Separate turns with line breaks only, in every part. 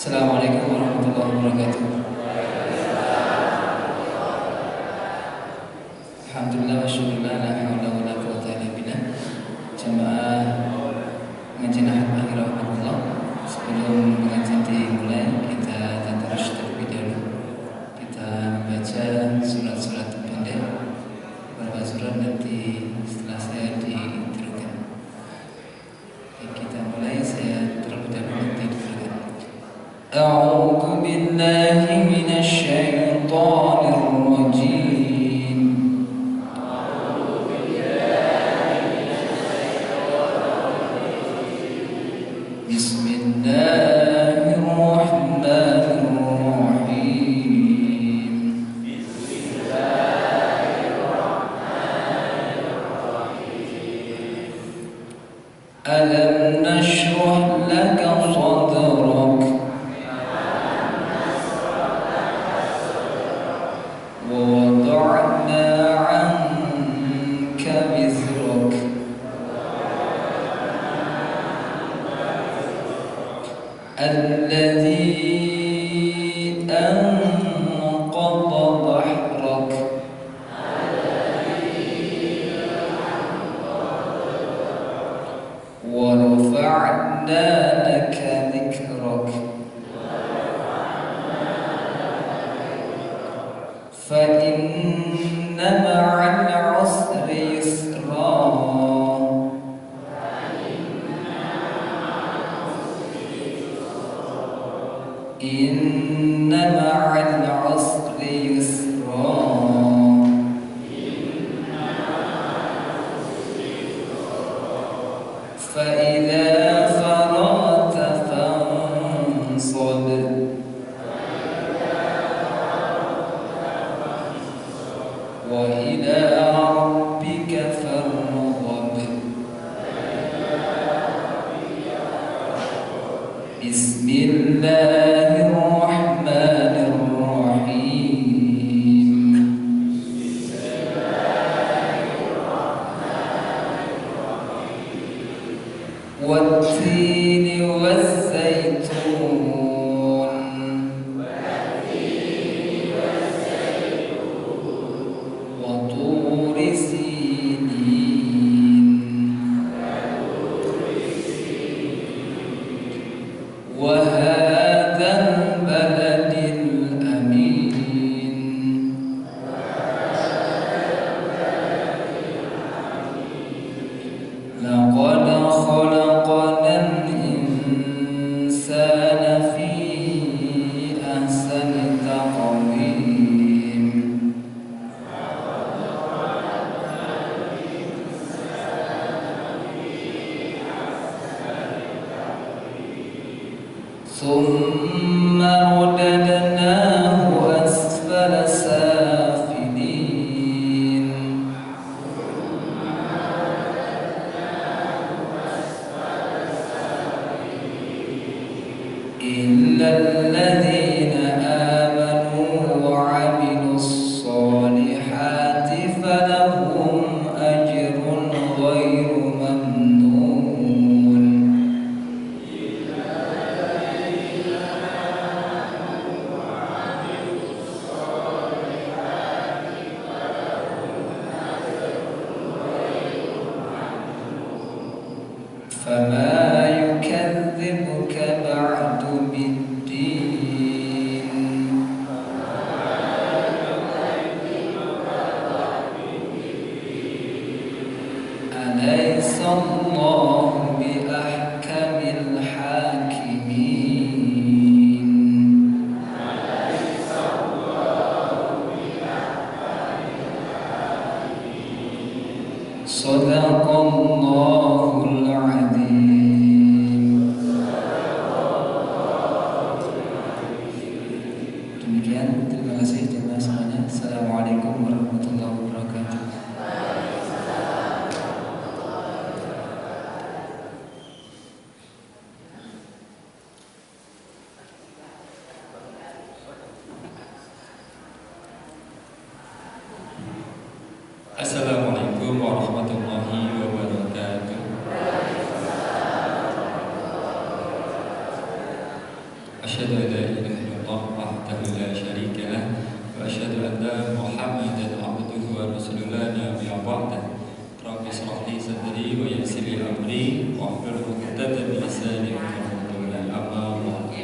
Assalamualaikum warahmatullahi wabarakatuh. Alhamdulillah wa syukurlah la haula wa la quwwata illa billah. Jamaah ngaji Ahad akhir rahmatullah. Sebelum pengajian dimulai, kita tadarus terlebih dahulu. Kita membaca surat-surat pendek, beberapa surat nanti setelah saya diintroduksikan. Kita mulai, saya terlebih dahulu nanti diintroduksikan. A'udzu billahi minasy syaithanir rajim. Bismillahirrahmanirrahim. Alam nashrah laka sadrak wa wada'na 'anka wizrak alladhi anqadha dhahrak wa rafa'na laka dhikrak fa inna ma'al 'usri yusra inna ma'al 'usri yusra fa idza faragta fansab wa ila rabbika farghab. Bismillahirrahmanirrahim. Wat-tini waz-zaytun wa turi sinin wa hadzal baladil amin. Laqad khalaqnal insana fi ahsani taqwim. Thumma radadnahu asfala safilin. إلا الذين آمنوا وعملوا الصالحات فلهم أجر غير ممنون. فما يكذبك بعد بالدين. أليس الله بأحكم الحاكمين. صدق الله العظيم. Demikian, terima kasih jemaah semuanya. Assalamualaikum warahmatullahi wabarakatuh.
Assalamualaikum warahmatullahi wabarakatuh. Asyhadu sadri wa yassir li amri wahlul 'uqdatam min lisani yafqahu qawli. Amma ba'd.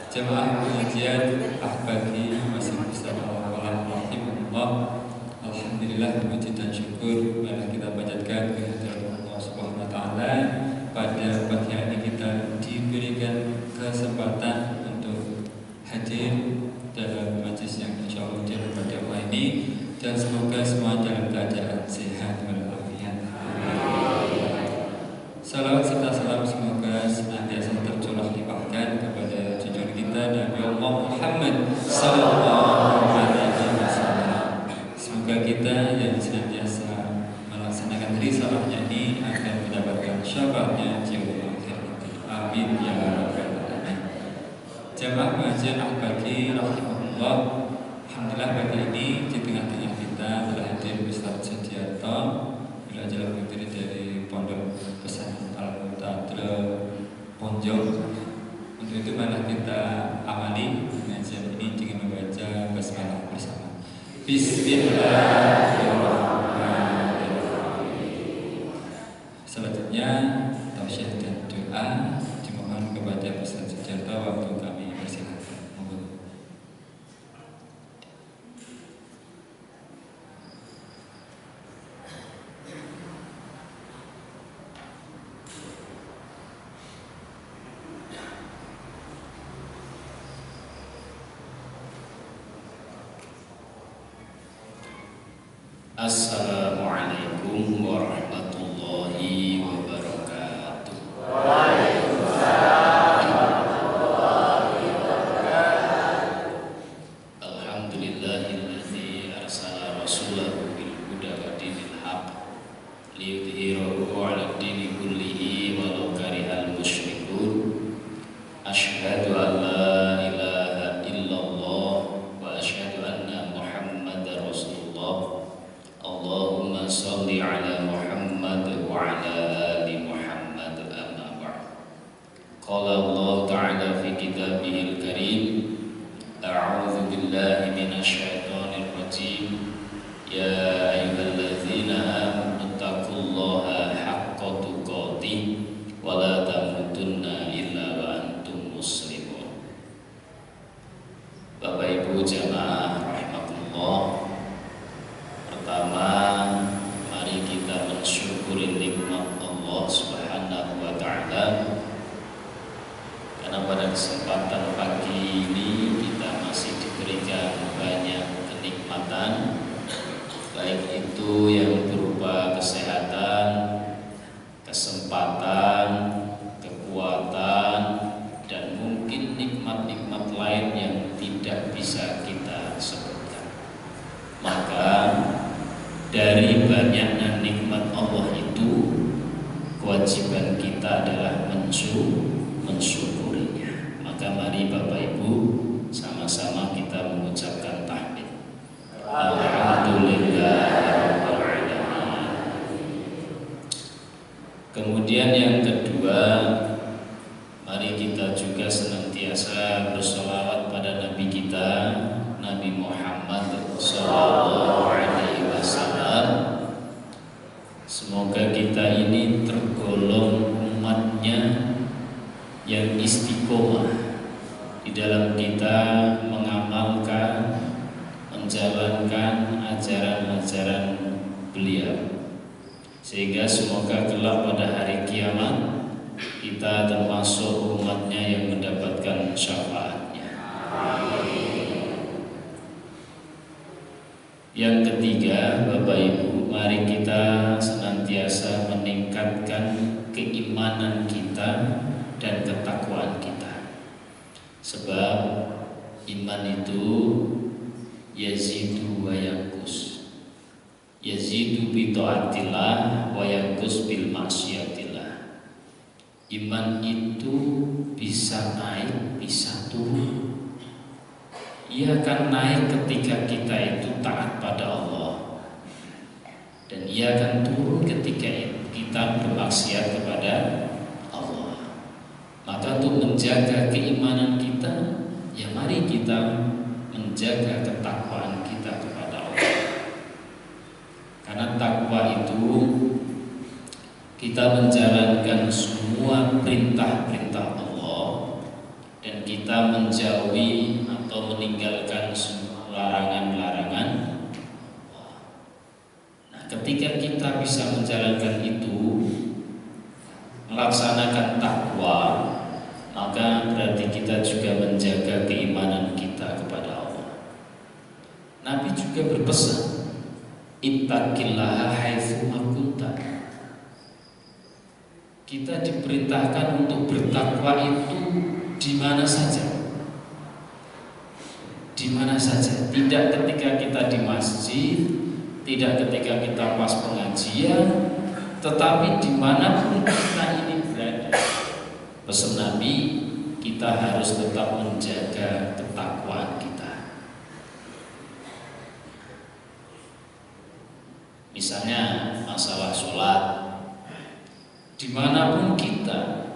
Jamaah pengajian ahbadi masih bersama Allah rahimahullah. Alhamdulillah, puji dan syukur marilah kita panjatkan kehadirat Allah Subhanahu wa taala. Pada pagi hari kita diberikan kesempatan untuk hadir dalam majlis yang insyaallah pada Allah ini, dan semoga semua dalam keadaan sehat walafiat. Salawat serta salam semoga senantiasa tercurah limpahkan kepada junjungan kita Nabi Allah Muhammad sallallahu alaihi wasallam. Semoga kita yang senantiasa melaksanakan risalahnya ini akan mendapatkan syafaatnya di yaumil akhir. Amin ya rabbal alamin. Jamaah pengajian ahbadi rahimahullah. Alhamdulillah pagi ini di tengah-tengah kita telah hadir Ustaz Sudiarto, beliau adalah pendiri dari Pondok Pesantren Al-Mu'tadil Ponjong. Untuk itu malah kita awali pengajian ini dengan membaca basmalah bersama. Bismillahirrahmanirrahim. Selanjutnya tausiah dan doa dimohon kepada Ustaz Sudiarto waktu kami persilakan.
Assalamualaikum warahmatullahi wabarakatuh. Alhamdulillahilladzi arsala rasulahu bil huda wa dinil haqq liyudhhirahu 'ala dini kullihi walau karihal musyrikun. Asyhadu an la ilaha illallah wa asyhadu anna Muhammadar Rasulullah. Allahumma salli ala Muhammad wa ala ali Muhammad, amma ba'd. Qala Allah ta'ala fi kitabihil karim, a'udzu billahi minasy syaithanir rajim. Ya ayyuhalladzina amanu taqullaha haqqa tuqatih wa la tamutunna illa wa antum muslimun. Bapak Ibu jamaah rahimakumullah. Pertama, mari kita mensyukuri nikmat Allah Subhanahu wa taala, karena pada kesempatan pagi ini kita masih diberikan banyak kenikmatan, baik itu yang berupa kesehatan, kesempatan, kekuatan, dan mungkin nikmat-nikmat lain yang tidak bisa kita sebutkan. Maka dari banyaknya nikmat Allah itu, kewajiban kita adalah mensyukurinya. Maka mari Bapak Ibu sama-sama kita mengucapkan tahmid. Alhamdulillahirabbil alamin. Kemudian yang kedua, mari kita juga senantiasa bersolawat pada Nabi kita, Nabi Muhammad sallallahu alaihi wasallam. Semoga kita ini tergolong umatnya yang istiqomah di dalam kita mengamalkan, menjalankan ajaran-ajaran beliau, sehingga semoga kelak pada hari kiamat kita termasuk umatnya yang mendapatkan syafaatnya. Yang ketiga, Bapak Ibu, mari kita senantiasa meningkatkan keimanan kita dan ketakwaan kita. Sebab iman itu yazidu wa yanqus. Yazidu bi taatillah wa yanqus bil maksiatillah. Iman itu bisa naik, bisa turun. Ia akan naik ketika kita itu taat pada Allah, dan ia akan turun ketika kita bermaksiat kepada Allah. Maka untuk menjaga keimanan kita, ya mari kita menjaga ketakwaan kita kepada Allah. Karena takwa itu kita menjalankan semua perintah-perintah Allah dan kita menjauhi atau meninggalkan semua larangan-larangan. Nah, ketika kita bisa menjalankan itu, melaksanakan takwa, maka berarti kita juga menjaga keimanan kita kepada Allah. Nabi juga berpesan, ittaqillaha haitsu ma kunta. Kita diperintahkan untuk bertakwa itu di mana saja. Di mana saja, tidak ketika kita di masjid, tidak ketika kita pas pengajian, tetapi dimanapun kita ini berada. Pesan Nabi, kita harus tetap menjaga ketakwaan kita. Misalnya masalah sholat, dimanapun kita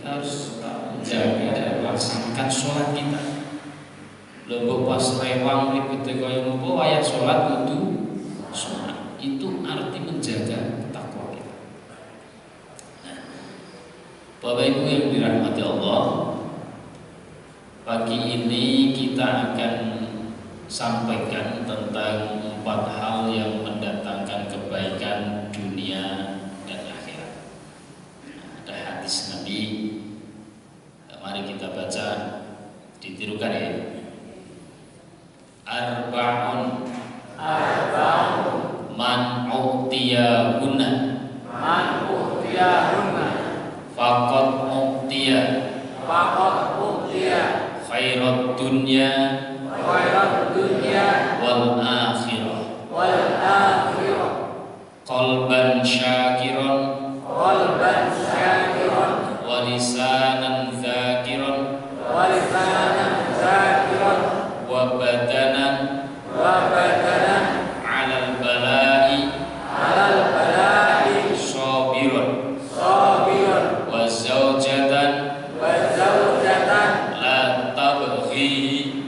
harus tetap menjaga dan melaksanakan sholat kita. Lembok pas rewang ribut kaya ngopo wayah sholat kudu sholat. Itu arti menjaga takwa kita. Nah, Bapak Ibu yang dirahmati Allah, pagi ini kita akan sampaikan tentang 4 hal yang mendatangkan kebaikan dunia dan akhirat. Nah, ada hadis Nabi, mari kita baca, ditirukan ya. Arba'un man u'tiyahunna faqad u'tiya khairat dunya wal akhirah qalban syakiran wa lisanan zakiran wa badanan alal bala'i sabiran wa zawjatan la tabghi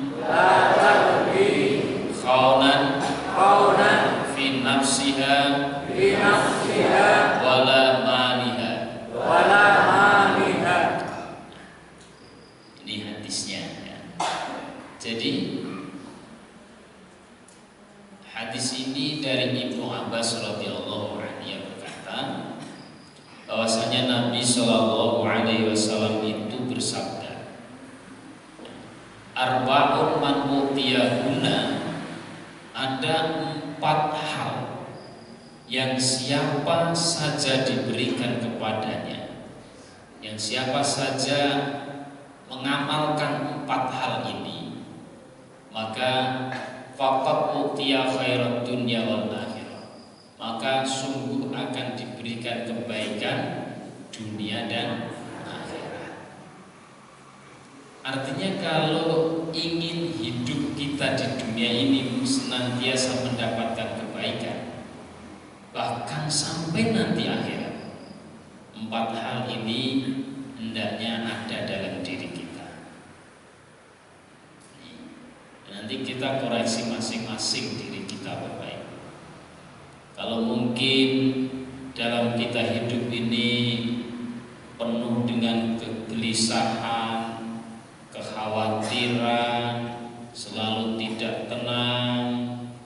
khawnan fi nafsiha wala maniha. Ini hadisnya ya. Jadi hadis ini dari Ibnu Abbas radhiyallahu anhu berkata bahwasanya Nabi Shallallahu alaihi wasallam itu bersabda, arba'un man utiyahunna, ada 4 hal yang siapa saja diberikan kepadanya, yang siapa saja mengamalkan 4 hal ini, maka faqad utiya khairat dunya wal akhirah, maka sungguh akan diberikan kebaikan dunia dan akhirat. Artinya kalau ingin hidup kita di dunia ini senantiasa mendapatkan kebaikan, bahkan sampai nanti akhirat, 4 hal ini hendaknya ada dalam diri kita. Nanti kita koreksi masing-masing diri kita Bapak. Kalau mungkin dalam kita hidup ini penuh dengan kegelisahan, kekhawatiran, selalu tidak tenang,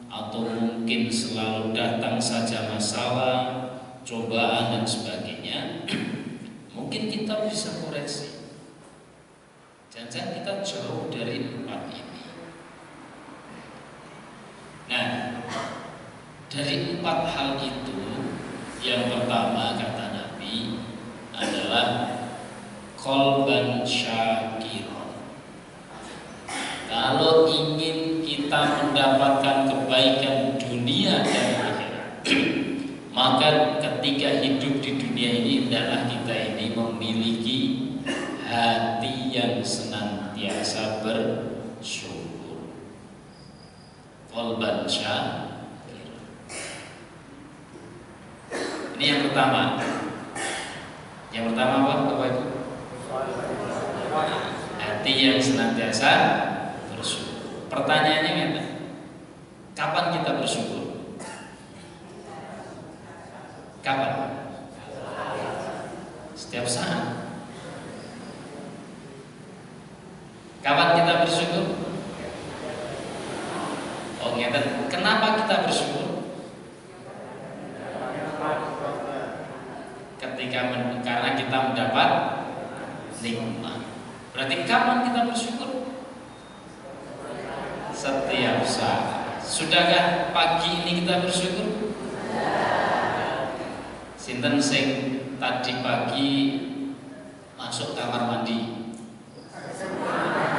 atau mungkin selalu datang saja masalah, cobaan dan sebagainya, mungkin kita bisa koreksi. Jangan-jangan kita jauh dari 4 ini. Nah, dari 4 hal itu, yang pertama kata Nabi adalah qalban syakiron. Kalau ingin kita mendapatkan kebaikan dunia dan akhirat, maka ketika hidup di dunia ini hendaklah kita ini memiliki hati yang senantiasa bersyukur. Qalban syakir. Ini yang pertama. Yang pertama apa Bapak Ibu? Hati yang senantiasa bersyukur. Pertanyaannya kan, kapan kita bersyukur? Kapan? setiap saat. Kapan kita bersyukur? Oh, ngeten. Kenapa kita bersyukur? Karena kita mendapat nikmat. Berarti kapan kita bersyukur? Setiap saat. Sudahkah pagi ini kita bersyukur? Sinten sing tadi pagi masuk kamar mandi?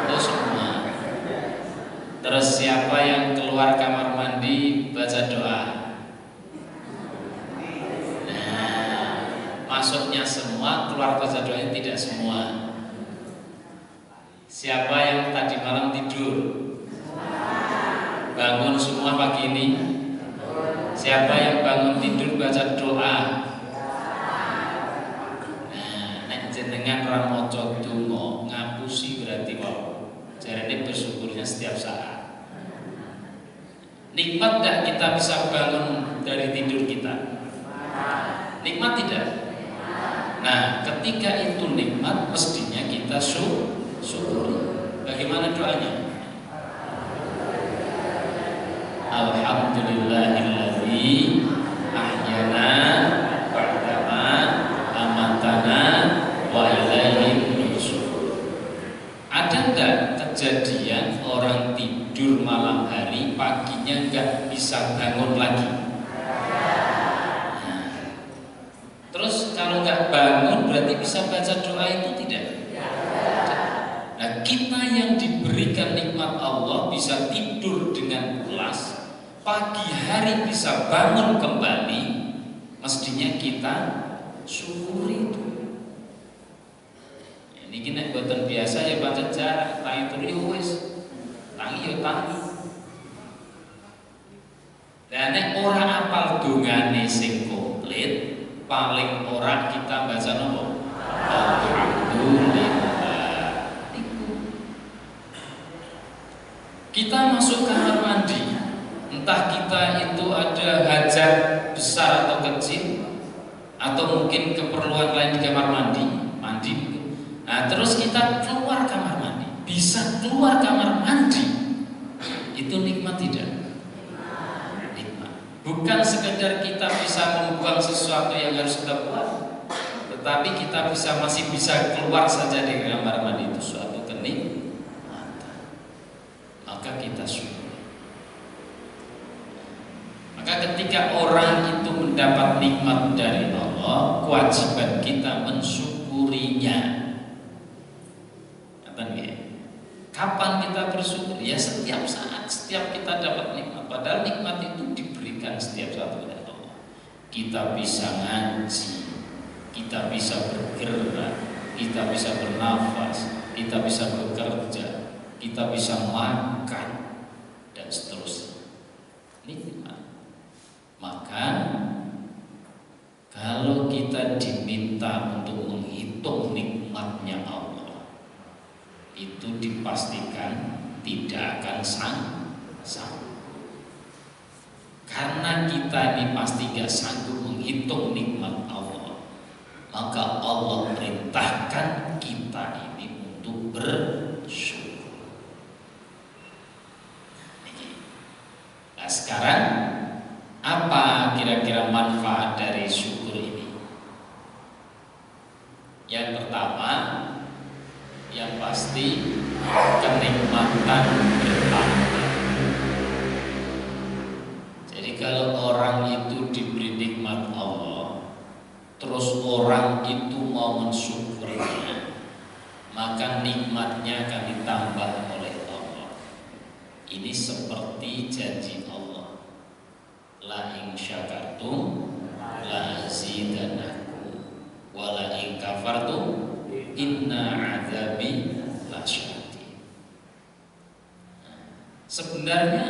Oh, semua. Terus siapa yang keluar kamar mandi baca doa? Nah, masuknya semua, keluar baca doanya tidak semua. Siapa yang tadi malam tidur? Bangun semua pagi ini? Siapa yang bangun tidur baca doa? Dengan ramoco dungo ngapusi berarti wow. Jadi bersyukurnya setiap saat. Nikmat tidak kita bisa bangun dari tidur kita? Nikmat tidak? Nah, ketika itu nikmat mestinya kita syukuri. Bagaimana doanya? Alhamdulillahilladzi ahyana ba'dama amatana wa ilaihi nusyur. Ada enggak kejadian orang tidur malam hari paginya enggak bisa bangun lagi? Nah, terus kalau enggak bangun berarti bisa baca doa itu tidak? Nah, kita yang diberikan nikmat Allah bisa tidur dengan pulas, pagi hari bisa bangun kembali, mestinya kita syukuri itu. Niki nek boten biasa ya pancen jarak, tangi turu ya wis. Tangi ya tangi. Dan nek ora apal dongane sing komplit, paling ora kita baca napa? Alhamdulillah. Kita masuk kamar mandi, entah kita itu ada hajat besar atau kecil, atau mungkin keperluan lain di kamar mandi. Nah, terus kita keluar kamar mandi, bisa keluar kamar mandi, itu nikmat tidak? Nikmat. Bukan sekedar kita bisa membuang sesuatu yang harus kita buang, tetapi kita masih bisa keluar saja dari kamar mandi, itu suatu kenikmatan. Maka kita syukur. Maka ketika orang itu mendapat nikmat dari Allah, kewajiban kita mensyukurinya. Kapan kita bersyukur? Ya setiap saat, setiap kita dapat nikmat. Padahal nikmat itu diberikan setiap saat oleh Allah. Kita bisa ngaji, kita bisa bergerak, kita bisa bernafas, kita bisa bekerja, kita bisa makan, dan seterusnya. Nikmat. Maka kalau kita diminta untuk menghitung nikmatnya Allah, itu dipastikan tidak akan sanggup. Karena kita ini pasti gak sanggup menghitung nikmat Allah, maka Allah perintahkan kita ini untuk bersyukur. Nah, sekarang apa kira-kira manfaat dari syukur ini? Yang pertama, yang pasti kenikmatan bertambah. Jadi kalau orang itu diberi nikmat Allah, terus orang itu mau mensyukurinya, maka nikmatnya akan ditambah oleh Allah. Ini seperti janji Allah, la in syakartum la azidannakum wa la in kafartum inna adzabi lasyadid. Sebenarnya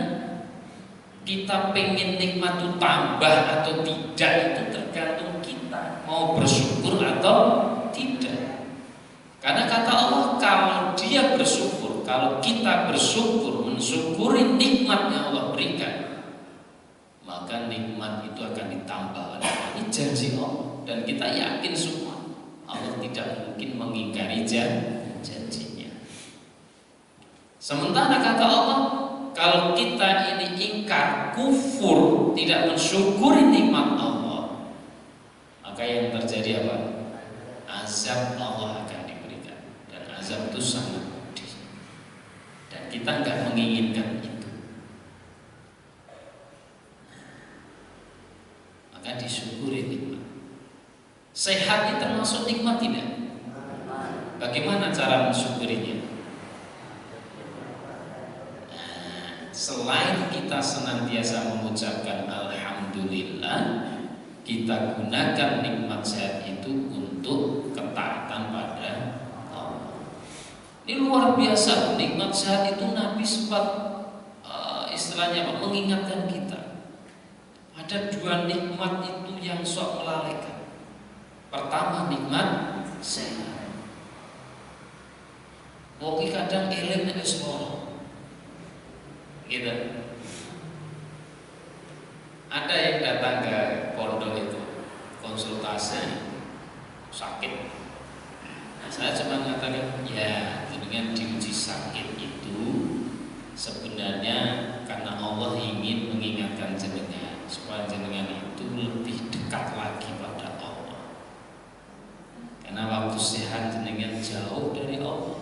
kita pengen nikmat itu tambah atau tidak itu tergantung kita mau bersyukur atau tidak. Karena kata Allah, kalau dia bersyukur, kalau kita bersyukur, mensyukuri nikmat yang Allah berikan, maka nikmat itu akan ditambah oleh Allah. Ini janji Allah dan kita yakin semua. Allah tidak mungkin mengingkari janjinya. Sementara kata Allah, kalau kita ini ingkar, kufur, tidak mensyukuri nikmat Allah, maka yang terjadi apa? Azab Allah akan diberikan, dan azab itu sangat pedih. Dan kita nggak menginginkan itu. Maka disyukuri nikmat. Sehat itu termasuk nikmat tidak? Bagaimana cara mensyukurinya? Selain kita senantiasa mengucapkan alhamdulillah, kita gunakan nikmat sehat itu untuk ketaatan pada Allah. Ini luar biasa, nikmat sehat itu Nabi sempat istilahnya mengingatkan kita. Ada dua nikmat itu yang sok melalaikan. Pertama, nikmat sehat. Wong kadang eling nek wis lara. Gitu. Ada yang datang ke pondok itu konsultasi sakit. Nah, saya cuma mengatakan ya, dengan diuji sakit itu sebenarnya karena Allah ingin mengingatkan jenengan supaya jenengan itu lebih dekat lagi pada Allah. Karena waktu sehat jenengan jauh dari Allah.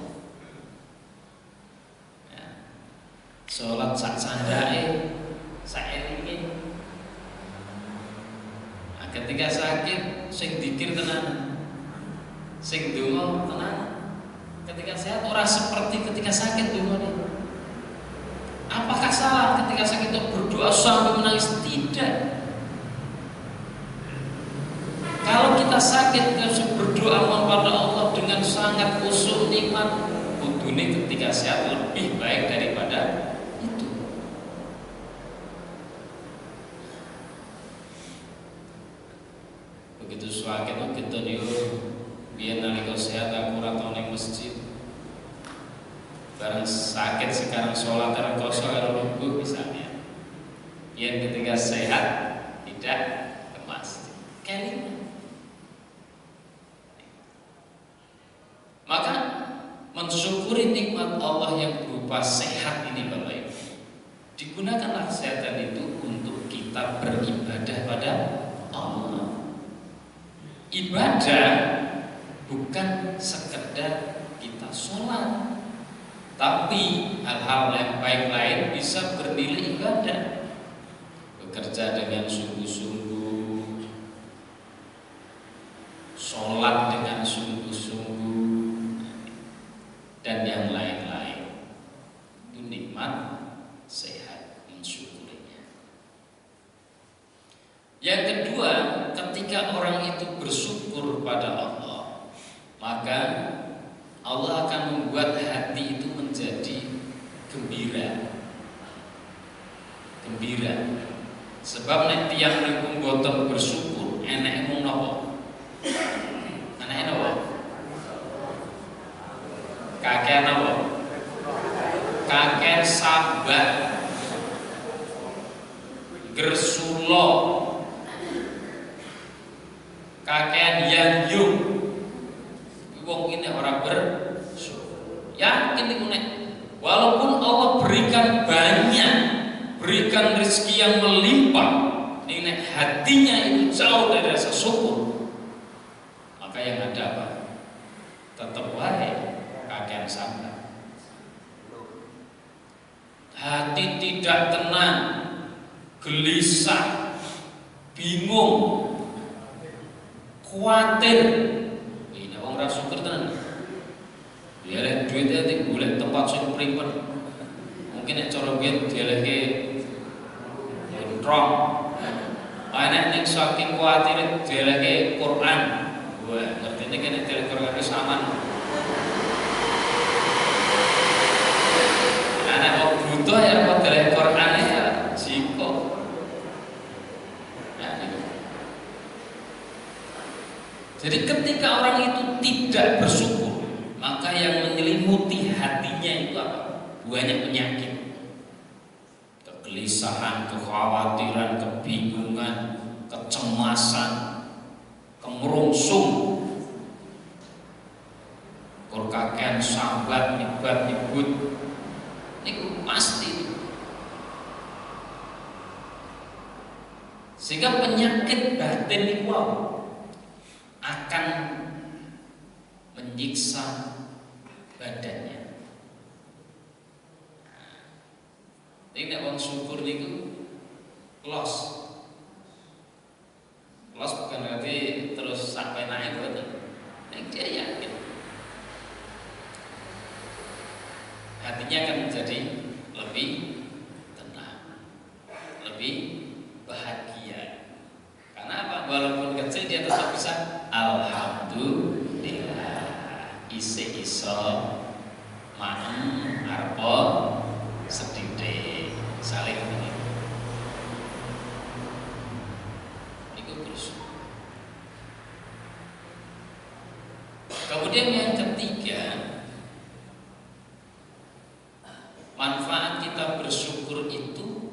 Sholat sak sandai, sak elinge. Nah, ketika sakit, sing dikir tenan, sing donga tenan. Ketika sehat ora seperti ketika sakit dongane. Apakah salah ketika sakit itu berdoa sampai menangis? Tidak. Kalau kita sakit kita berdoa kepada Allah dengan sangat khusyuk nikmat, kudune ketika sehat lebih baik daripada itu. Begitu sakit kita niku biyen nalika sehat aku ora tau ning masjid. Barang sakit sekarang sholat terus kosong karo lungguh misalnya. Yang ketika sehat tidak ke masjid. Kelima. Maka mensyukuri nikmat Allah yang berupa sehat ini Bapak Ibu. Digunakanlah kesehatan itu untuk kita beribadah pada Allah. Ibadah bukan sekedar kita sholat, tapi hal-hal yang baik lain bisa bernilai ibadah. Bekerja dengan sungguh-sungguh, sholat dengan sungguh-sungguh, dan yang lain-lain. Itu nikmat sehat, mensyukurinya. Yang kedua, ketika orang itu bersyukur pada Allah, maka Allah akan membuat hati itu menjadi gembira. Gembira. Sebab nek tiyang niku mboten bersyukur, enek mung napa? Enek napa? Kakean apa? Kakean sabar, gersulo, kakean yangyung. Wong ini orang bersyukur. Yakin iku nek walaupun Allah berikan banyak, berikan rezeki yang melimpah, nek hatinya itu jauh dari rasa syukur, maka yang ada apa? Tetap wae kakean sabar. Hati tidak tenang, gelisah, bingung, khawatir. Ini orang ora syukur tenan. Ya lek duitnya ning golek tempat sing pripun. Mungkin nek cara biyen dieleke gondrong. Ana nek saking khawatir dieleke Quran. Wah, ngertine kene dieleke Quran saman. Anak kok butuh ya kok dieleke Quran ya jiko. Jadi ketika orang itu tidak bersyukur, maka yang menyelimuti hatinya itu apa? Banyak penyakit, kegelisahan, kekhawatiran, kebingungan, kecemasan, kemerungsung. sahabat nyebut niku pasti. Sehingga penyakit batin niku akan menyiksa badannya. Ini nek wong syukur niku los bukan berarti terus sampai naik betul. Nek dia yakin hatinya akan menjadi lebih tenang, lebih bahagia. Karena apa? Walaupun kecil dia tetap bisa alhamdulillah iso maem arpa sedhithik saling ini. Itu terus. Kemudian yang ketiga, manfaat kita bersyukur itu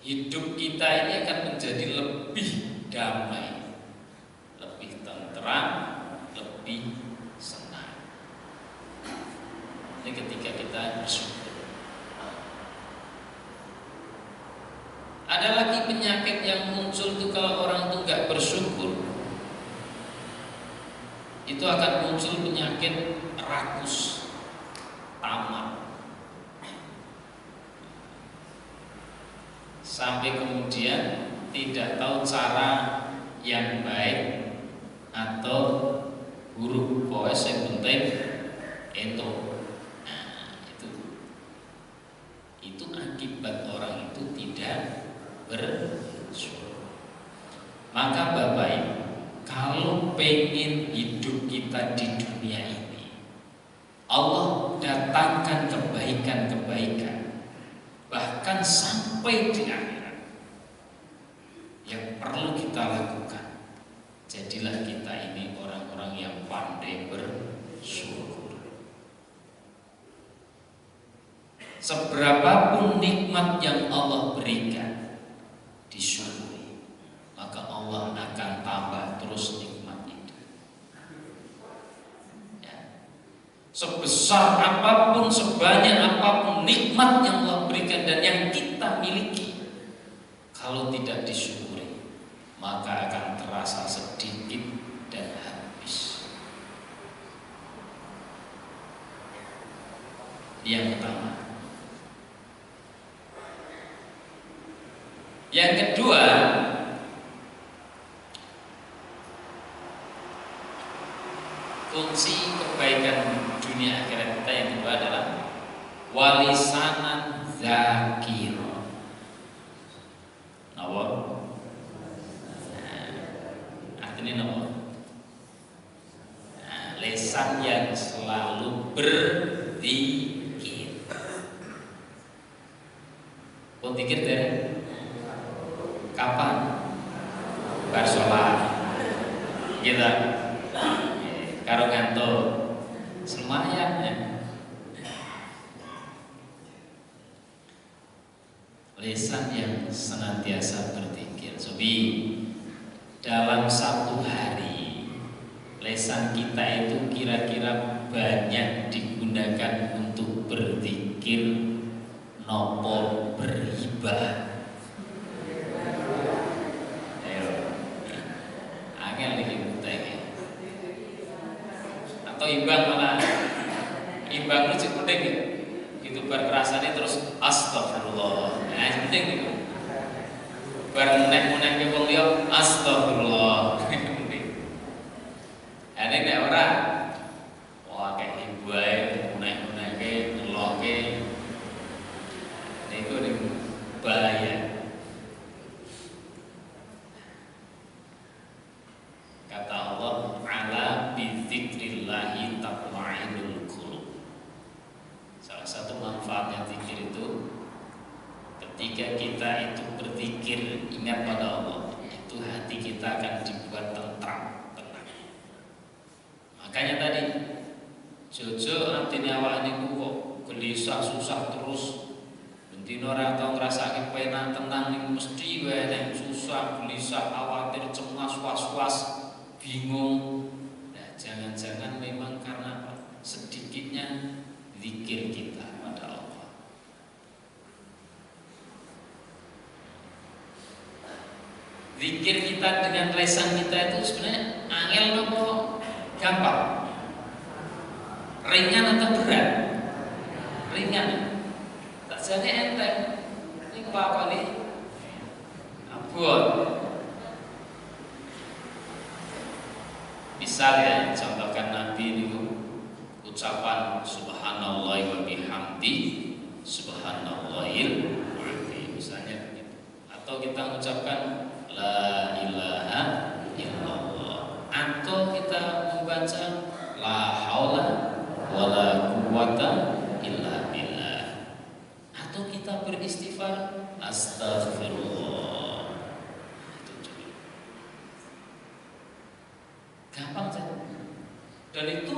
hidup kita ini akan menjadi lebih damai, lebih tenteram, lebih senang. Ini ketika kita bersyukur. Ada lagi penyakit yang muncul tuh kalau orang tuh nggak bersyukur. Itu akan muncul penyakit rakus, tamak. Sampai kemudian tidak tahu cara yang baik atau buruk, pokoknya yang penting itu. Nah, itu akibat orang itu tidak bersyukur. Maka Bapak Ibu, kalau pengen hidup kita di dunia ini, Allah datangkan kebaikan-kebaikan, bahkan sampai di akhirat, yang perlu kita lakukan. Jadilah kita ini orang-orang yang pandai bersyukur. Seberapapun nikmat yang Allah berikan, disyukuri, maka Allah akan tambah terus nikmat itu. Ya. Sebesar apapun, sebanyak apapun nikmat yang Allah berikan dan yang kita miliki, kalau tidak disyukuri, maka akan terasa sedikit dan habis. Yang pertama. Yang kedua, fungsi kebaikan dunia akhirat kita yang kedua adalah walisanan zakiro. Nawa, artinya nawa, lisan yang selalu berzikir. Pun zikir dari kapan? Bar sholat kita karo ngantuk semuanya. Lisan yang senantiasa berzikir. Sobi, dalam satu hari lisan kita itu kira-kira banyak digunakan untuk berzikir nopo berhibah. Atau imbang malah imbang lu cukup deh gitu berkerasanya terus astagfirullah. Nah itu penting gitu. Bernek-nek ke wong liya astagfirullah. Ada nek ora wah kayak ibu ae nek-nek ke ngeloke. Niku bahaya. Kata Allah, ala bizikrillahi tatma'innul qulub. Salah satu manfaatnya zikir itu, ketika kita itu berzikir ingat pada Allah, itu hati kita akan dibuat tentram, tenang. Makanya tadi jojo artinya awak niku kok gelisah susah terus. Bentino ora tau ngrasake penak tenang niku mesti wae nek susah, gelisah, khawatir, cemas, was-was, bingung. Nah, jangan-jangan memang karena apa? Sedikitnya zikir kita pada Allah. Zikir kita dengan lisan kita itu sebenarnya angel nopo gampang? Ringan atau berat? Ringan. Tak jadi enteng. Ini apa nih? Abot. Misal ya, contohkan Nabi itu ucapan subhanallah wa bihamdi subhanallahil azim misalnya begitu. Atau kita mengucapkan la ilaha illallah, atau kita membaca la haula wala quwata illa billah, atau kita beristighfar astaghfirullah. Itu juga gampang saja, dan itu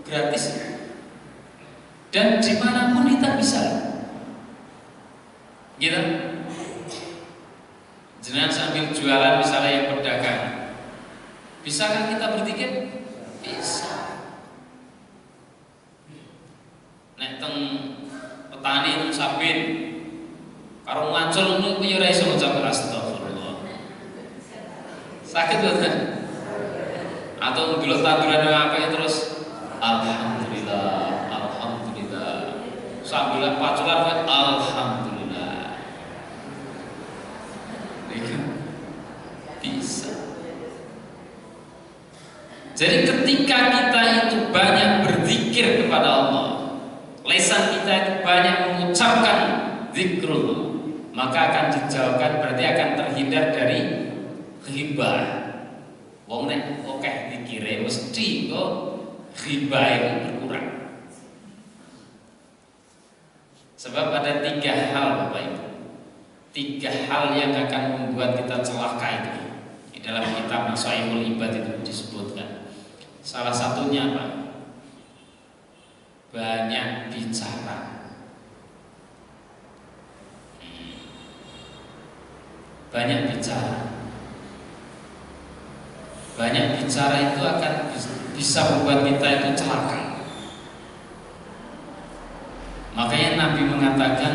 gratis, dan dimanapun kita bisa. Gitu. Jangan sambil jualan misalnya yang pedagang, bisakah kita berzikir? Bisa. Nek teng petani teng sabin karo ngacul niku ya ora iso ngucap astagfirullah. Sakit boten? Atau ndelok tanduran apa terus alhamdulillah, alhamdulillah. Sambil paculan alhamdulillah. Bisa. Jadi ketika kita itu banyak berzikir kepada Allah, lisan kita itu banyak mengucapkan zikrullah, maka akan dijauhkan, berarti akan terhindar dari ghibah. Wong nek akeh zikire mesti kok ghibah itu berkurang. Sebab ada 3 hal Bapak Ibu, 3 hal yang akan membuat kita celaka itu. Di dalam kitab Nasaihul Ibad itu disebutkan. Salah satunya apa? Banyak bicara. Banyak bicara. Banyak bicara itu akan bisa membuat kita itu celaka. Makanya Nabi mengatakan,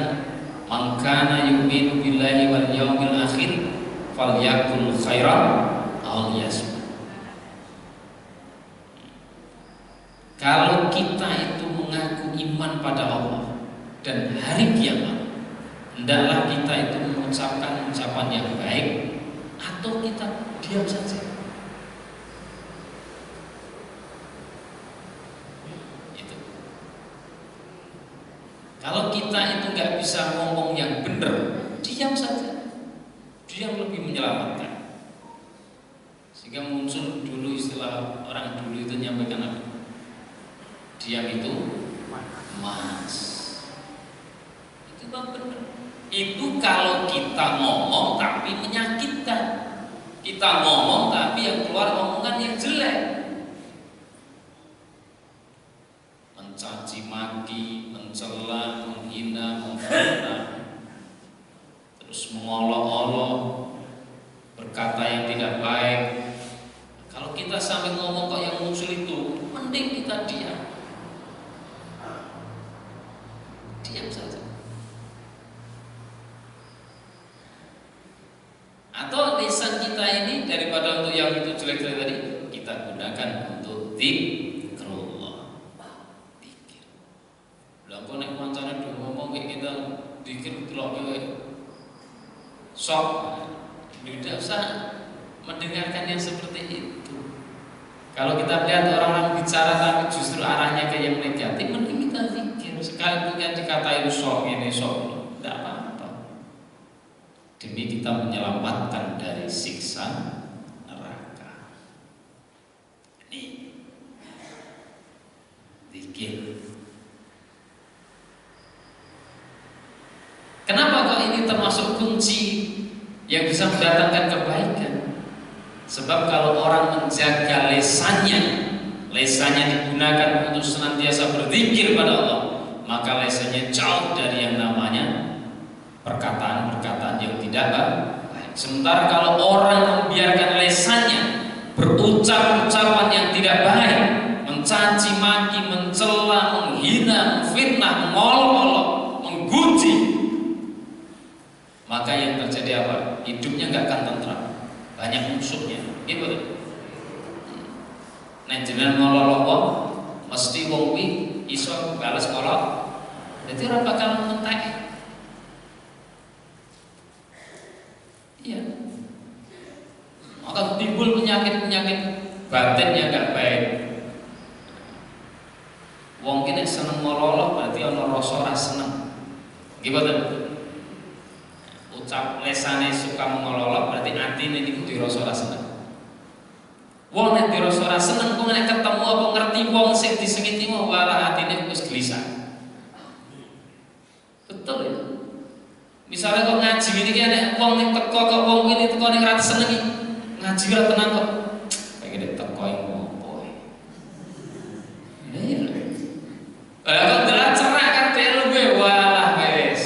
"Man kana yu'minu billahi wal yaumil akhir falyakul khairan aw liyasmut." Kalau kita itu mengaku iman pada Allah dan hari kiamat, hendaklah kita itu mengucapkan ucapan yang baik atau kita diam saja. Itu. Kalau kita itu nggak bisa ngomong yang benar, diam saja. Diam lebih menyelamatkan. Sehingga muncul dulu istilah orang dulu itu nyampaikan apa? Diam itu mas. Itu bang benar. Itu kalau kita ngomong tapi menyakitkan. Kita ngomong tapi yang keluar omongan yang jelek, mencaci maki, mencela, menghina, memfitnah, terus mengolok-olok, berkata yang tidak baik. Kalau kita sampai ngomong kok yang muncul itu, mending kita diam. Diam saja. Atau lisan kita ini daripada untuk yang itu jelek-jelek tadi, kita gunakan untuk zikrullah. Zikir. Lah kok nek kancane ngomong kayak kita zikir delok sok, tidak usah mendengarkan yang seperti itu. Kalau kita lihat orang-orang bicara tapi justru arahnya ke yang negatif, mending kita zikir. Sekalipun yang dikatain sok ini sok, tidak apa-apa. Demi kita menyelamatkan dari siksa neraka. Ini zikir. Kenapa kok ini termasuk kunci yang bisa mendatangkan kebaikan? Sebab kalau orang menjaga lesannya digunakan untuk senantiasa berzikir pada Allah, maka lesannya jauh dari yang namanya perkataan-perkataan yang tidak baik. Sementara kalau orang membiarkan lesannya berucap ucapan yang tidak baik, mencaci maki, mencela, menghina, memfitnah, maka yang terjadi apa? Hidupnya nggak akan tentram, banyak musuhnya, gitu. Nek jenengan ngolok wong, mesti wong kuwi iso bales ngolok. Jadi ora bakal mentek. Iya. Maka timbul penyakit-penyakit batin yang enggak baik. Wong ki nek seneng ngolok berarti ana rasa ora seneng. Nggih boten? Ucap lesane suka ngolok berarti atine niku dirasa ora seneng. Wong nek dirasa ora seneng kok nek ketemu apa ngerti wong sing disengiti mau walah atine wis gelisah. Betul ya? Misalnya kok ngaji ini kan wong nek teko kok wong ini teko ning ra senengi. Ngaji ora tenang kok. Kayak gede teko iki opo. Iya. Lah kok delak cerak kan telu gue walah wis.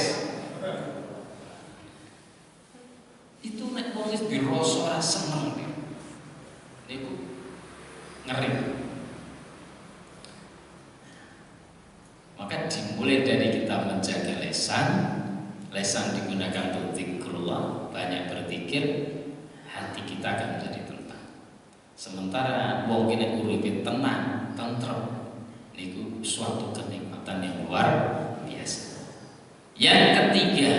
Itu nek wong wis dirasa ora seneng. Niku ngeri. Maka dimulai dari kita menjaga lesan. Lesan digunakan untuk zikrullah, banyak berzikir, hati kita akan menjadi tenang. Sementara wong kene uripe tenang, tentrem, niku suatu kenikmatan yang luar biasa. Yang ketiga,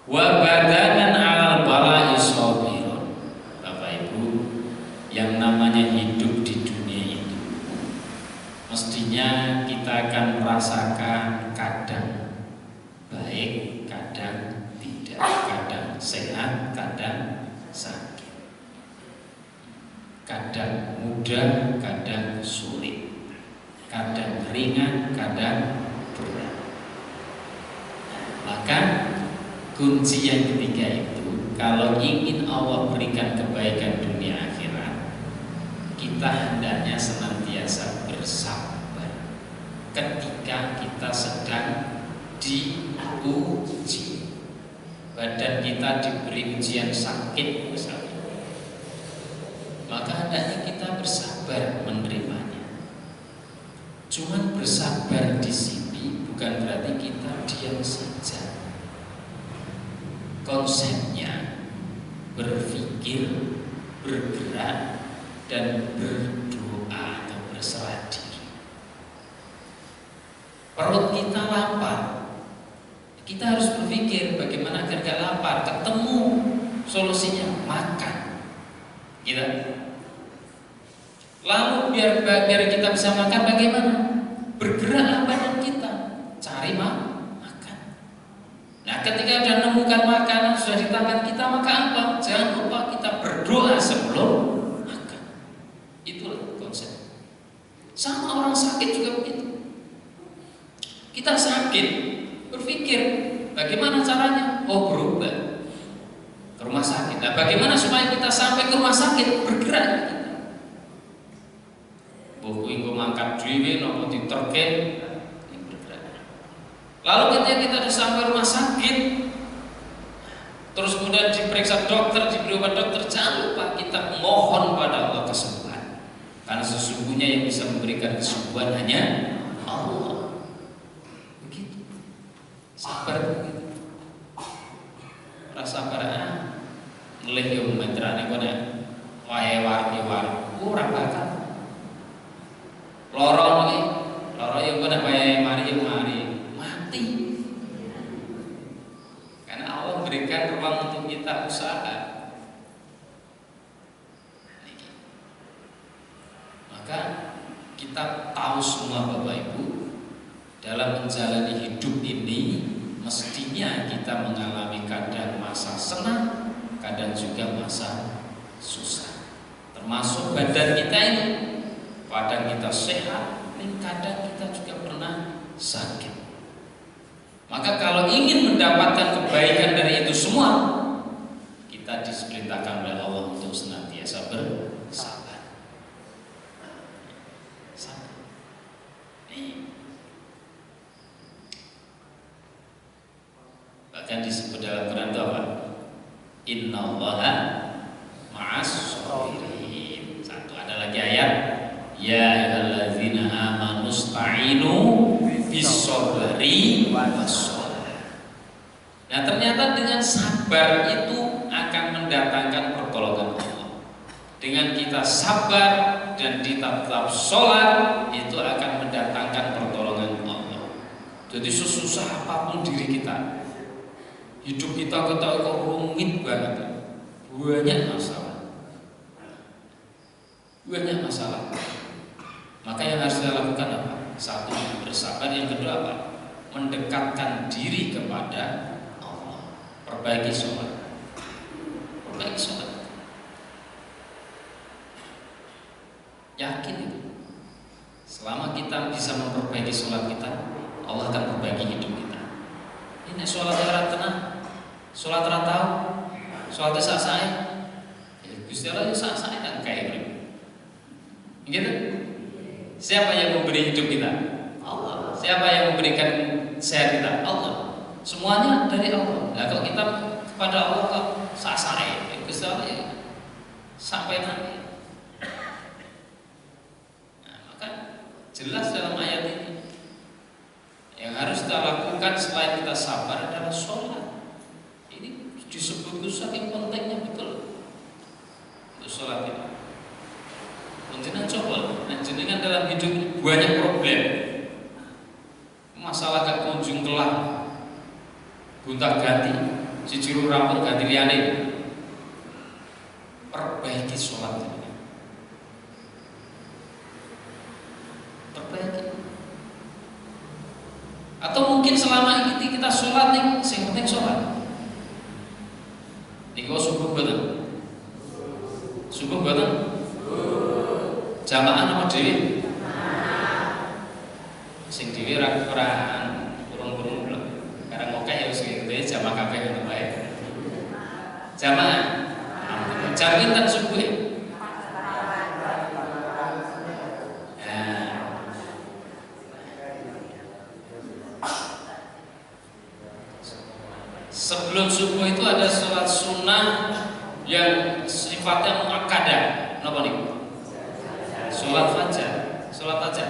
wa badanan 'alal bala'i sabirun. Bapak Ibu, yang namanya hidup di dunia ini mestinya kita akan merasakan kadang baik, kadang tidak, kadang sehat, kadang sakit, kadang mudah, kadang sulit, kadang ringan, kadang berat. Maka kunci yang ketiga itu, kalau ingin Allah berikan kebaikan dunia akhirat, kita hendaknya senantiasa bersabar ketika kita sedang diuji. Badan kita diberi ujian sakit misalnya, maka hendaknya kita bersabar menerimanya. Cuman bersabar di sini bukan berarti kita diam saja. Konsepnya berpikir, bergerak, dan berdoa atau berserah diri. Perut kita lapar, kita harus berpikir bagaimana agar gak lapar. Ketemu solusinya, makan. Gitu. Lalu biar kita bisa makan bagaimana? Bergeraklah badan kita, cari makan. Nah, ketika sudah menemukan makanan sudah di tangan kita, maka apa? Jangan lupa kita berdoa sebelum makan. Itulah konsep. Sama orang sakit juga begitu. Kita sakit, berpikir bagaimana caranya? Oh, berubah ke rumah sakit. Nah, bagaimana supaya kita sampai ke rumah sakit? Bergerak kita. Buku inggo mangkat dhewe nopo diterke bergerak. Lalu ketika kita sudah sampai rumah sakit, terus kemudian diperiksa dokter, diberi obat dokter, jangan lupa kita mohon pada Allah kesembuhan. Karena sesungguhnya yang bisa memberikan kesembuhan hanya Allah. Sabar begitu. Rasa sabar ngelih yo mendrane kono wae war ora bakal. Loro yo kono wae mari mati. Karena Allah berikan ruang untuk kita usaha. Maka kita tahu semua Bapak Ibu, dalam menjalani hidup ini mestinya kita mengalami kadang masa senang, kadang juga masa susah. Termasuk badan kita ini, kadang kita sehat, kadang kita juga pernah sakit. Maka kalau ingin mendapatkan kebaikan dari itu semua, kita diperintahkan oleh Allah untuk senantiasa bersabar. Sabar. Bahkan disebut dalam Quran itu apa? Innallaha ma'as sabirin. Satu, ada lagi ayat, ya ayyuhallazina amanu sta'inu bis-sabri was-shalah. Nah ternyata dengan sabar itu akan mendatangkan pertolongan Allah. Dengan kita sabar dan tetap sholat itu akan mendatangkan pertolongan Allah. Jadi sesusah apapun diri kita, hidup kita kok rumit banget, banyak masalah. Maka yang harus kita lakukan apa? Satu, bersabar. Yang kedua apa? Mendekatkan diri kepada Allah. Perbaiki sholat. Yakin itu. Selama kita bisa memperbaiki sholat kita, Allah akan perbaiki hidup kita. Ini sholat era tenang, sholat era tahu, sholat sah-sah. Gusti Allah sah-sah dan kayak gitu. Siapa yang memberi hidup kita? Allah. Siapa yang memberikan sehat kita? Allah. Semuanya dari Allah. Nah kalau kita kepada Allah kok sah-sah, Gusti Allah ya sampai nanti. Nah, maka jelas dalam ayat ini yang harus kita lakukan selain kita sabar adalah sholat. Ini disebut saking pentingnya betul untuk sholat itu. Jenengan coba, jenengan dalam hidup ini banyak problem, masalah gak kunjung kelar, gonta-ganti, siji rampung ganti liyane. Perbaiki sholat ini. Perbaiki. Atau mungkin selama ini kita sholat nih, sing penting sholat. Niku subuh boten? Subuh boten? Jamaah nama dewi? Sing dewi kurang belum. Karena oke ya wis gitu jamaah kabeh ngono bae. Jamaah. Jam pinten subuh? Sebelum subuh itu ada sholat sunnah yang sifatnya muakkadah. Napa niku? Sholat fajar.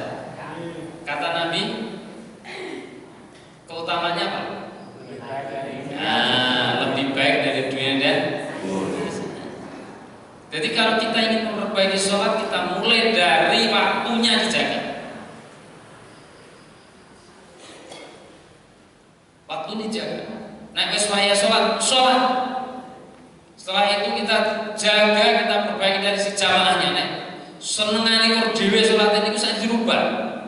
Kata Nabi, keutamanya apa? Lebih baik dari dunia dan. Jadi kalau kita ingin memperbaiki sholat, kita mulai dari waktunya dijaga. Waktu dijaga. Nah, wis waya sholat. Setelah itu kita jaga, kita perbaiki dari si jamaahnya. Nek senengane kok dhewe salat niku sak dirubah.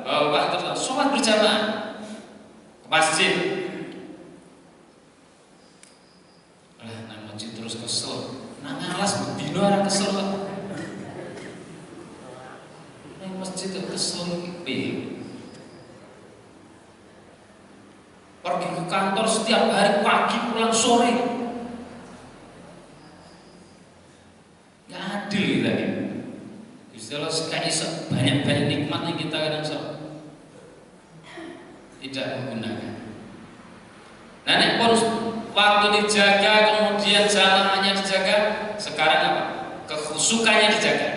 Bahwa terus salat berjamaah ke masjid. Nang masjid terus kesel. Nang alas bendino ora kesel kok. Nang masjid kesel iki. Pergi ke kantor setiap hari pagi pulang sore. Gak adil tadi. Istilah sekali banyak nikmat yang kita kadang tidak menggunakan. Nah, nek pun waktu dijaga, kemudian jamaahnya dijaga, sekarang apa? Kekhusukannya dijaga.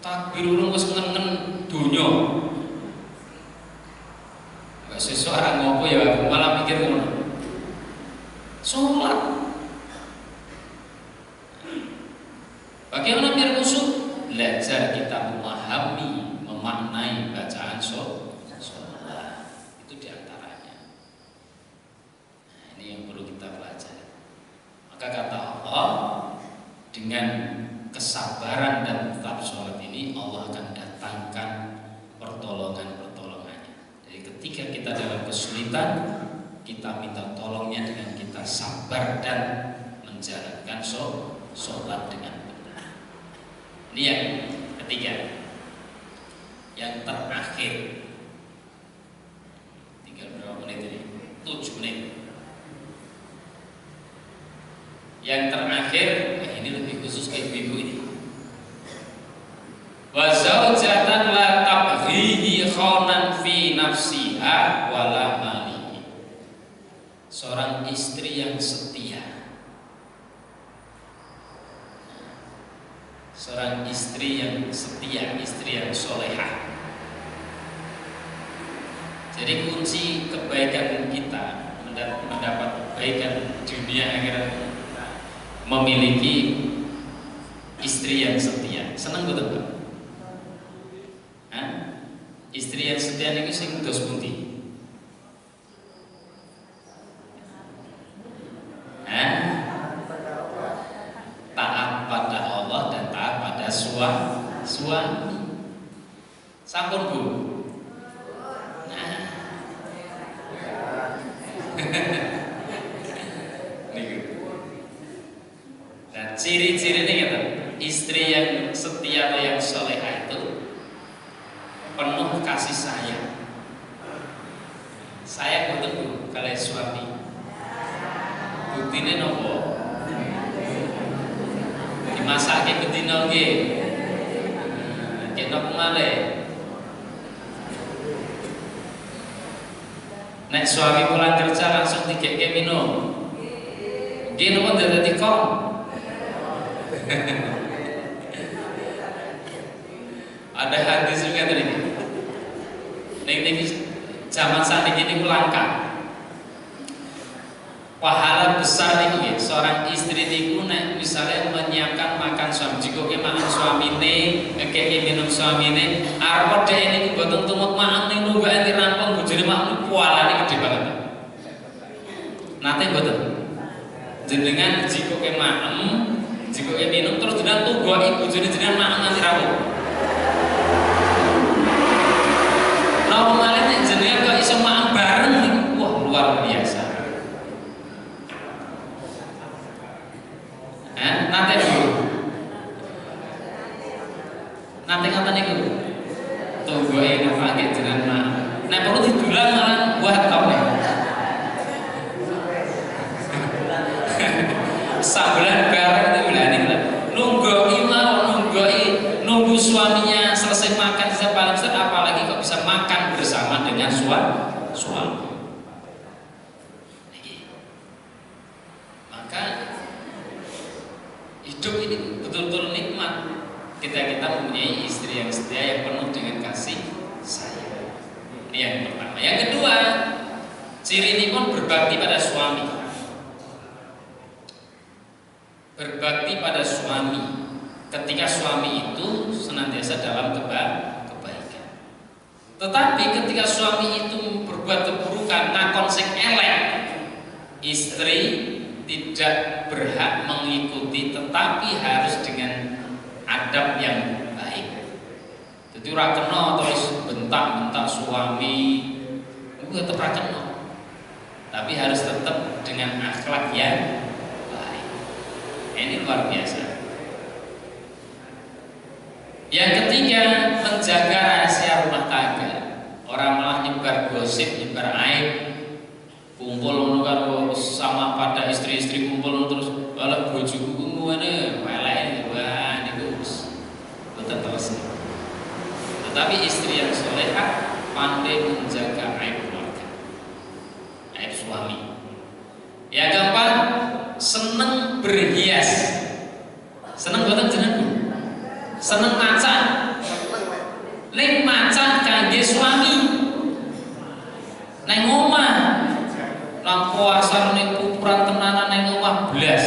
Takbir urung wis ngen donya. Gak sesuara ngopo ya, malah mikir ngono. Sholat. Bagaimana biar khusyuk? Belajar kita memahami, memaknai bacaan sholat. Itu diantaranya. Nah, ini yang perlu kita pelajari. Maka kata Allah, dengan kesabaran dan tetap sholat ini, Allah akan datangkan pertolongannya. Jadi ketika kita dalam kesulitan, kita minta tolongnya dengan kita sabar dan menjalankan sholat dengan benar. Ini yang ketiga. Yang terakhir, tinggal berapa menit ini? 7 menit. Yang terakhir, ini lebih khusus ke ibu-ibu ini. Wa zaujatan la tabghihi khawnan fi nafsiha wala malihi. Seorang istri yang setia. Seorang istri yang setia, istri yang solehah. Jadi kunci kebaikan kita mendapat kebaikan dunia akhirat memiliki istri yang setia. Seneng betul Pak? Istri yang setia ini sing dos pundi? Taat pada Allah dan taat pada suami. Sampun Bu. Nah, ciri-ciri ini kata istri yang setia atau yang soleha itu penuh kasih sayang. Sayang betul kalian suami. Buktine nopo? Dimasake bedino nggih. Nggih nopo malih? Nek suami pulang kerja langsung digeke minum. Nggih nopo dadi kok? Ada hadis juga tadi. Ning zaman saat ini langka. Pahala besar ini seorang istri niku nek misalnya menyiapkan makan suami, jika makan suamine, ngekeki minum suamine, arep dhek niku boten tumut maem ning lungguh enti rampung bojone maem kualane gede banget. Nate boten. Jenengan jika maem, jika minum terus jenengan tunggoki bojone jenengan maem nganti rampung. Normalnya jenengan kok iso maem bareng niku wah luar biasa. Nanti dulu, nanti kata niku, tunggu ini pakai jenengan mah. Nah perlu didulang malah buat kau nih. Sabulan bareng itu berani lah. Nunggu suaminya selesai makan paling besar, apalagi kok bisa makan bersama dengan suami. Maka hidup ini betul-betul nikmat kita mempunyai istri yang setia yang penuh dengan kasih sayang. Ini yang pertama. Yang kedua, ciri ini pun berbakti pada suami. Berbakti pada suami ketika suami itu senantiasa dalam kebaikan. Tetapi ketika suami itu berbuat keburukan, ngakon sing elek, istri tidak berhak mengikuti, tetapi harus dengan adab yang baik. Jadi ora kena terus bentak-bentak suami, itu tetap ora kena. Tapi harus tetap dengan akhlak yang baik. Ini luar biasa. Yang ketiga, menjaga rahasia rumah tangga. Orang malah nyebar gosip, nyebar aib, kumpul karo sama pada istri-istri kumpul terus ala bojoku ngene welek wah niku boten terus. Tetapi istri yang salehah pandai menjaga aib keluarga, aib suami. Yang keempat, seneng berhias. Seneng boten jenengan? Seneng maca. Ning maca kangge suami. Nang omah lampu asar ning kuburan tenanan ning omah blas.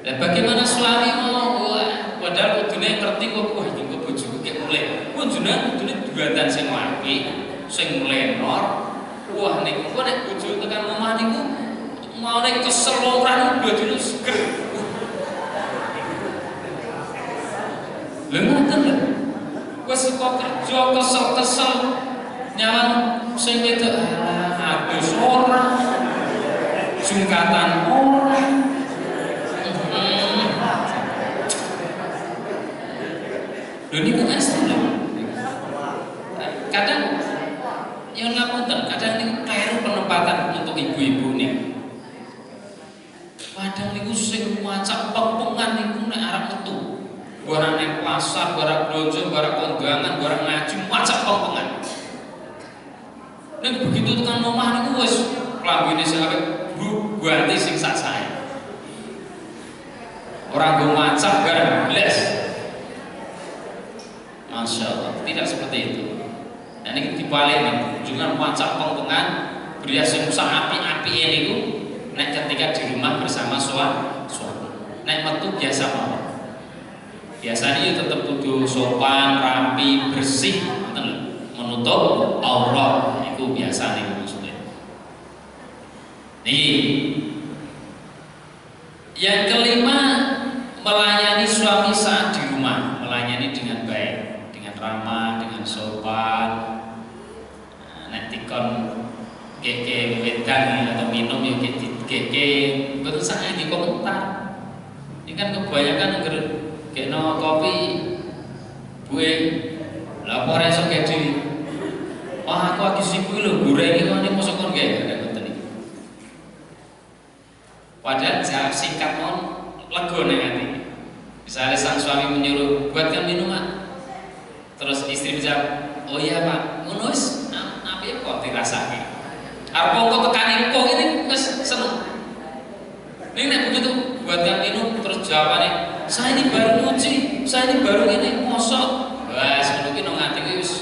Dan bagaimana suami mau padahal kudune ngerti kok wah iki bojoku ki mulih. Kunjungan kudune duatan sing apik, sing mlenor. Wah niku kok nek bojo tekan omah niku mau nek kesel ora bojone seger. Lha ngoten lho. Wis kok kerja kesel-kesel nyawan sing wedok adus ora sungkatan ora lho niku asli lho. Kadang yang ngapunten, kadang niku keliru penempatan untuk ibu-ibu nih. Kadang niku sing maca pempengan niku nek arep metu. Barang ning pasar, barang blonjo, barang kondangan, barang ngaji maca pempengan. Nek begitu tekan omah niku wis klambine sing apik ganti sing sak sae. Ora go maca barang blas. Masya Allah, tidak seperti itu. Nah ini dibalik nih, junjungan wajah pengpengan berias yang usah api-api ini ku, nek ketika di rumah bersama suami, nek metu biasa mau. Biasanya itu tetap kudu sopan, rapi, bersih, menutup aurat itu biasa nih maksudnya. Nih, yang kelima melayani suami saat di rumah, melayani dengan baik, dengan ramah, dengan sopan. Nanti kon keke wedang atau minum ya keke, betul sangat di komentar. Ini kan kebanyakan kena kopi, gue lapor esok kayak di, wah aku lagi sibuk loh, goreng ini masuk kon kayak ada konten ini. Padahal jawab singkat mon lego nih nanti. Misalnya sang suami menyuruh buatkan minuman, terus istri menjawab, oh iya pak, munus, apa ya kok dirasaki? Arpo kok tekan kok ini seneng. Ini nek begitu buatkan minum terus jawabannya, saya ini baru nyuci, saya ini baru ini mosok. Wah, sebelum nong nganti wis.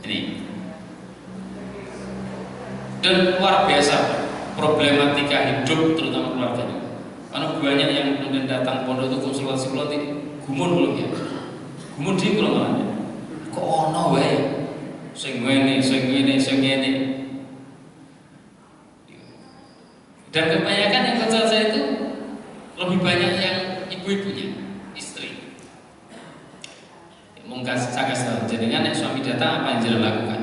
Ini dan luar biasa problematika hidup terutama keluarga ini. Karena banyak yang kemudian datang pondok itu konsultasi pulau di gumun belum ya, gumun di pulau mana? Kok ono wae, sing ngene. Dan kebanyakan yang konsul saya itu lebih banyak yang ibu-ibunya, istri. Mungkin saya jenengan yang suami datang apa yang jalan lakukan?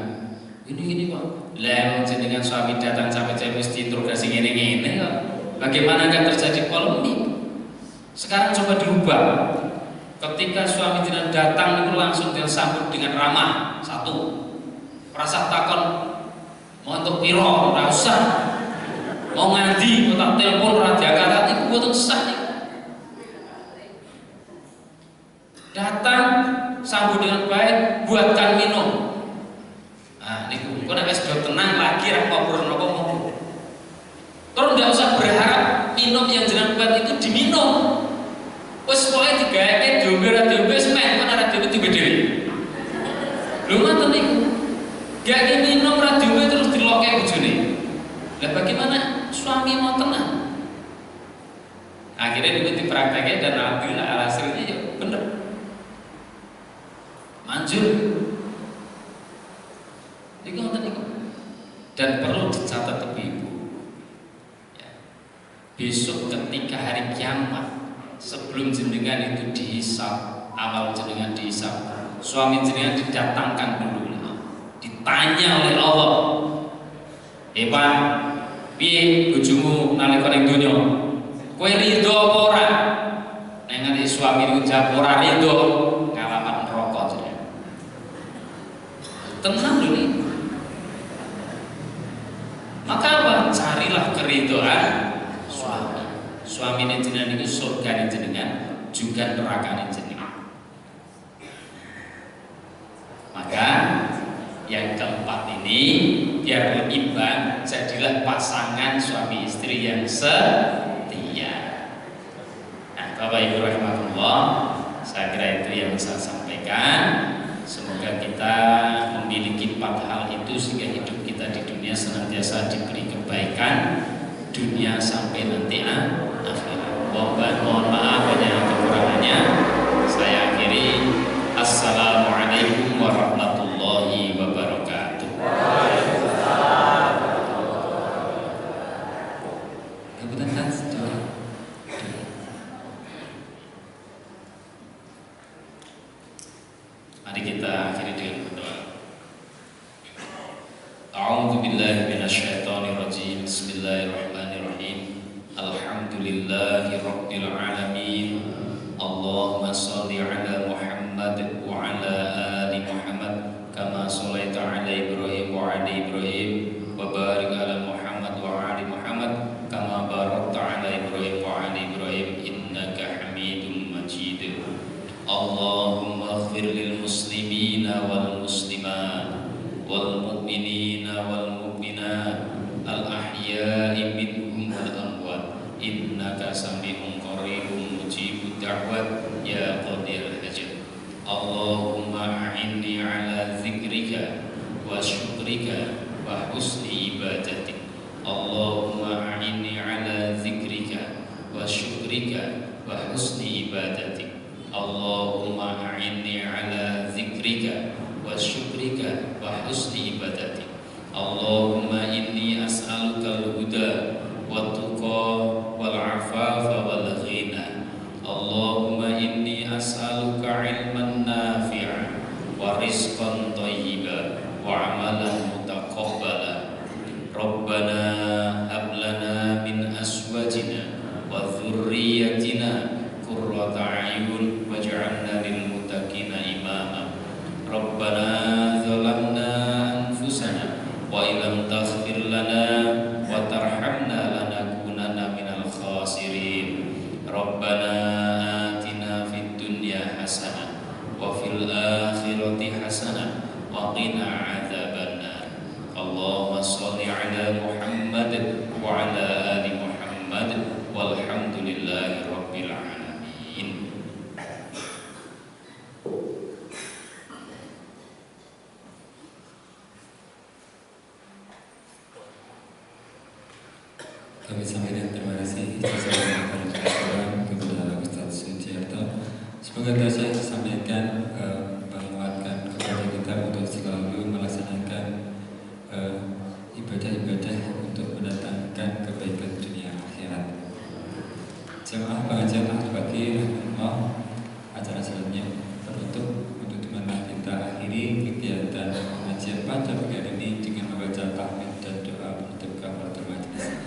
Ini kok. Lah jenengan suami datang sampai saya mesti interogasi gini kok. Bagaimana akan terjadi polemik? Sekarang coba dirubah. Ketika suami jenengan datang itu langsung disambut dengan ramah. Satu, rasa takon mau untuk piro, ora usah. Mau ngandi, mau tak telepon Jakarta itu buat sah nih. Datang, sambut dengan baik, buatkan minum. Nah, ini kau nak sudah tenang lagi, ngobrol. Terus tidak usah berharap minum yang jenang buat itu diminum. Wes pokoknya diombe semen, mana radio itu beda. Belum nonton nih, gak minum radio terus dilokai bujune. Lah bagaimana suami mau tenang? Akhirnya itu diprakteknya dan alhamdulillah hasilnya ya bener, manjur. Dan perlu dicatat ibu-ibu ya. Besok ketika hari kiamat, sebelum jenengan itu dihisab, amal jenengan dihisab, suami jenengan didatangkan dulu, ditanya oleh Allah, Pak, piye bojomu nalika ning donya? Kowe rido apa ora? Nek ngene suami niku jawab ora rido, ngalamat neraka jenengan. Tenang lho nih. Maka apa? Carilah keridhaan suami. Suami jenengan itu surga jenengan, juga neraka jenengan. Maka yang keempat ini biar berimbang, jadilah pasangan suami istri yang setia. Nah, Bapak Ibu rahmatullah, saya kira itu yang saya sampaikan. Semoga kita memiliki 4 hal itu sehingga hidup kita di dunia senantiasa diberi kebaikan, dunia sampai nanti akhirat. Mohon maaf banyak kekurangannya. Saya akhiri. Assalamualaikum warahmatullahi wabarakatuh. Mari kita akhiri dengan berdoa. A'udzubillahi minasyaitonirrajim. Bismillahirrahmanirrahim. Alhamdulillahi rabbil alamin. Allahumma shalli ala Muhammad wa ala ali Muhammad kama shallaita ala Ibrahim wa ala Ibrahim wa barik ala Muhammad wa ala Muhammad kama barakta ala Ibrahim wa ala Ibrahim innaka Hamidum Majid. Allahumma ighfir lil muslimina wal muslimat wal mu'minina wal mu'minat al ahya'i minhum wal amwat innaka sami'un qaribun mujibud da'wat ya qadiyal hajat. Allahumma a'inni ala zikrika wa syukrika wa husni ibadatik. Allahumma a'inni ala zikrika wa syukrika wa husni ibadatik. Allahumma a'inni ala zikrika wa syukrika wa husni ibadatik. Allahumma inni as'aluka al-huda wa tuqa wal afafa wal ghina. Allahumma inni as'aluka ilman nafi'a wa rizqan thayyiba wa amalan mutaqabbala. Rabbana hab lana min azwajina wa dhurriyyatina qurrata a'yun waj'alna lil muttaqina imama. Rabbana zalamna anfusana wa illam taghfir lana wa tarhamna lanakunanna minal khasirin. Rabbana atina fid dunya hasanah wa fil akhirati hasanah wa qina adzabannar. Allahumma shalli ala Muhammad wa ala ali Muhammad walhamdulillahi rabbil alamin.
Kami sampaikan terima kasih kepada Ustaz Sujiarto. Semoga saya sampaikan menguatkan kepada kita untuk selalu melaksanakan ibadah-ibadah untuk mendatangkan kebaikan dunia akhirat. Jemaah pengajian akhir pagi rahimahullah, acara selanjutnya penutup untuk dimana kita akhiri kegiatan pengajian pada pagi hari ini dengan membaca tahmid dan doa penutup kafaratul majelis.